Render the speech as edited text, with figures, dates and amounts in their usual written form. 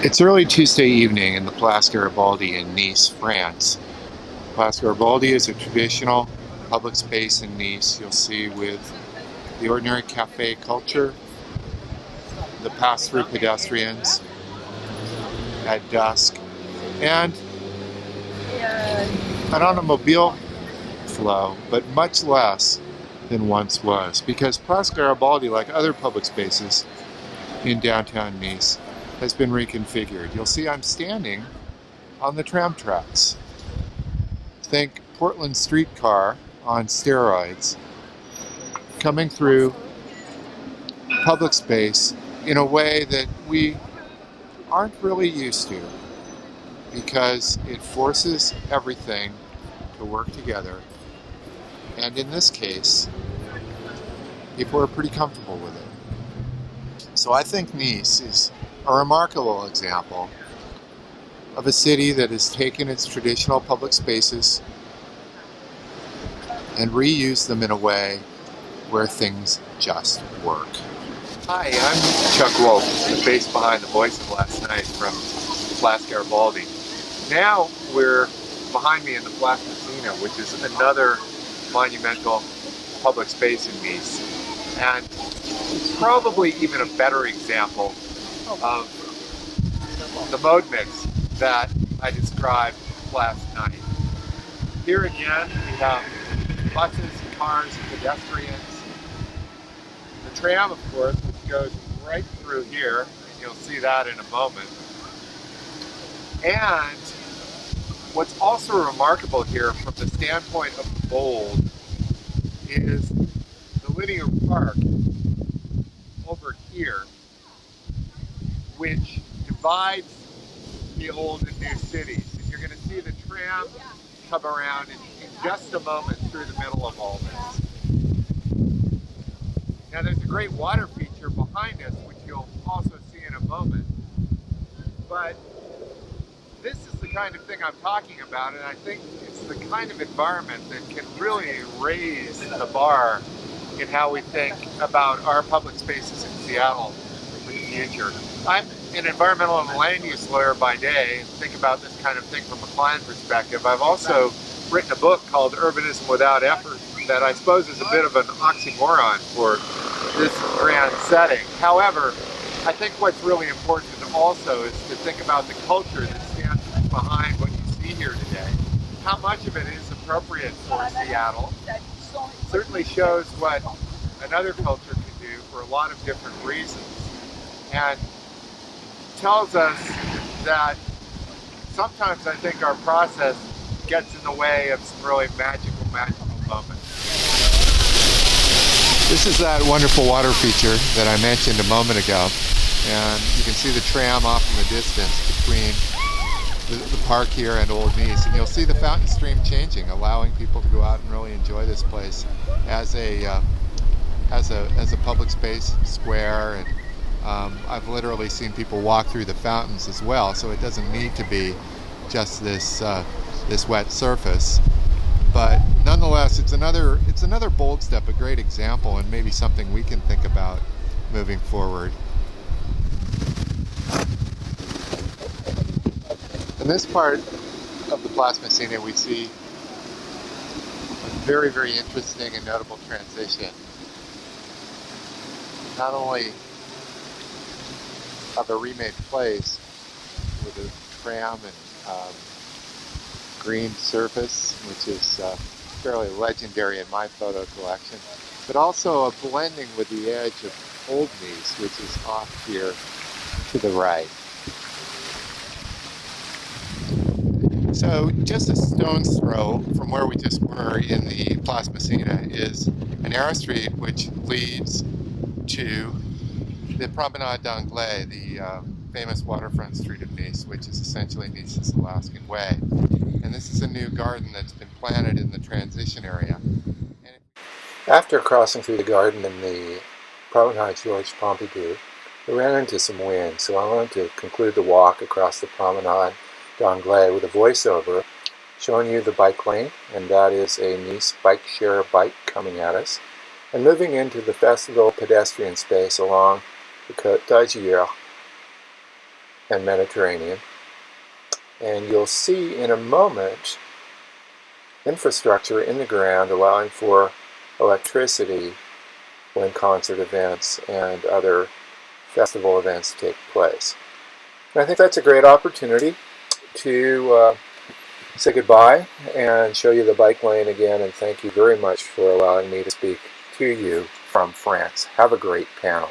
It's early Tuesday evening in the Place Garibaldi in Nice, France. Place Garibaldi is a traditional public space in Nice you'll see with the ordinary cafe culture, the pass-through pedestrians at dusk, and an automobile flow, but much less than once was, because Place Garibaldi, like other public spaces in downtown Nice, has been reconfigured. You'll see I'm standing on the tram tracks. Think Portland streetcar on steroids, coming through public space in a way that we aren't really used to, because it forces everything to work together. And in this case, people are pretty comfortable with it. So I think Nice is a remarkable example of a city that has taken its traditional public spaces and reused them in a way where things just work. Hi, I'm Chuck Wolf, the bass behind the voice of last night from Place Garibaldi. Now we're behind me in the Place Masséna, which is another monumental public space in Nice. And it's probably even a better example of the mode mix that I described last night. Here again, we have buses, cars, pedestrians. The tram, of course, which goes right through here, and you'll see that in a moment. And what's also remarkable here from the standpoint of the bold is the linear park over here, which divides the old and new cities. And you're going to see the tram come around in just a moment through the middle of all this. Now there's a great water feature behind us, which you'll also see in a moment. But this is the kind of thing I'm talking about, and I think it's the kind of environment that can really raise the bar in how we think about our public spaces in Seattle for the future. I'm an environmental and land use lawyer by day and think about this kind of thing from a client perspective. I've also written a book called Urbanism Without Effort that I suppose is a bit of an oxymoron for this grand setting. However, I think what's really important also is to think about the culture that stands behind what you see here today. How much of it is appropriate for Seattle certainly shows what another culture can do for a lot of different reasons, and tells us that sometimes I think our process gets in the way of some really magical moments. This is that wonderful water feature that I mentioned a moment ago, and you can see the tram off in the distance between the park here and Old Nice, and you'll see the fountain stream changing, allowing people to go out and really enjoy this place as a public space square. And I've literally seen people walk through the fountains as well, so it doesn't need to be just this wet surface. But nonetheless, it's another bold step, a great example, and maybe something we can think about moving forward. In this part of the Place Masséna, we see a very, very interesting and notable transition, not only of a remade place with a tram and green surface, which is fairly legendary in my photo collection, but also a blending with the edge of Old Nice, which is off here to the right. So just a stone's throw from where we just were in the Place Masséna is a narrow street which leads to the Promenade d'Anglais, the famous waterfront street of Nice, which is essentially Nice's Alaskan Way. And this is a new garden that's been planted in the transition area. After crossing through the garden in the Promenade Georges Pompidou, we ran into some wind, so I wanted to conclude the walk across the Promenade d'Anglais with a voiceover showing you the bike lane, and that is a Nice bike share bike coming at us, and moving into the festival pedestrian space along the Côte d'Azur. and Mediterranean. And you'll see in a moment infrastructure in the ground allowing for electricity when concert events and other festival events take place. And I think that's a great opportunity to say goodbye and show you the bike lane again, and thank you very much for allowing me to speak to you from France. Have a great panel.